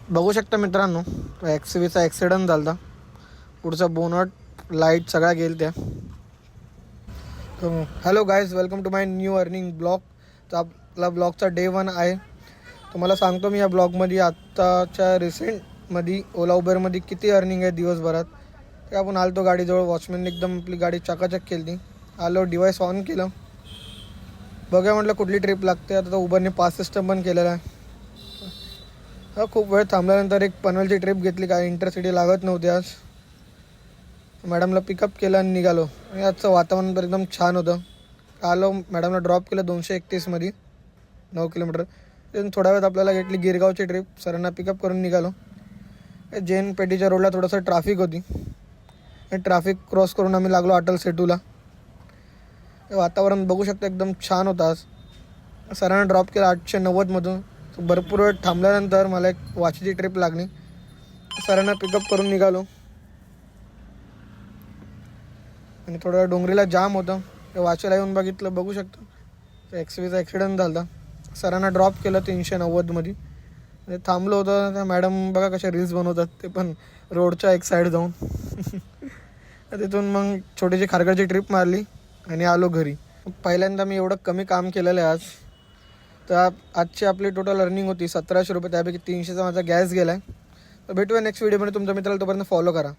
बघू शकता मित्रांनो, XUVचा ॲक्सिडेंट झाला होता. पुढचा बोनट लाईट सगळ्या गेल त्या. Hello guys, welcome to my new earning blog. तर आपला ब्लॉगचा डे 1 आहे. तुम्हाला सांगतो मी या ब्लॉगमध्ये आत्ताच्या रिसेंटमध्ये ओला उबेरमध्ये किती अर्निंग आहे दिवसभरात. ते आपण आलो गाडीजवळ, वॉचमॅनने एकदम आपली गाडी चकाचक केली. आलो, डिवाईस ऑन केलं, बघा म्हटलं कुठली ट्रिप लागते. आता तर उबरने पास सिस्टम पण केलेला आहे. खूप वेळ थांबल्यानंतर एक पनवेलची ट्रिप घेतली. काय इंटरसिटी लागत नव्हती आज. मॅडमला पिकअप केलं आणि निघालो. आणि आजचं वातावरण तर एकदम छान होतं. आलो, मॅडमला ड्रॉप केलं 231मध्ये 9 किलोमीटर. तिथून थोड्या वेळात आपल्याला घेतली गिरगावची ट्रिप. सरांना पिकअप करून निघालो. जैन पेठीच्या रोडला थोडंसं ट्रॅफिक होती. ट्रॅफिक क्रॉस करून आम्ही लागलो अटल सेटूला. वातावरण बघू शकता एकदम छान होतं आज. सरांना ड्रॉप केलं 890मधून. भरपूर वेळ थांबल्यानंतर मला एक वाशीची ट्रिप लागली. सरांना पिकअप करून निघालो. आणि थोडं डोंगरीला जाम होतं. ते वाशीला येऊन बघितलं, बघू शकतो XUVचा ॲक्सिडेंट झाला. सरांना ड्रॉप केलं 390मध्ये. आणि थांबलो होतं. त्या मॅडम बघा कशा रील्स बनवतात, ते पण रोडच्या एक साईड जाऊन. तिथून मग छोटीशी खारघरची ट्रिप मारली आणि आलो घरी. पहिल्यांदा मी एवढं कमी काम केलेलं आहे आज. तर आजची आपली टोटल अर्निंग होती 1700 रुपये. त्यापैकी 300चा माझा गॅस गेला आहे. तर भेटूया नेक्स्ट व्हिडिओमध्ये तुमच्या मित्राला. तोपर्यंत फॉलो करा.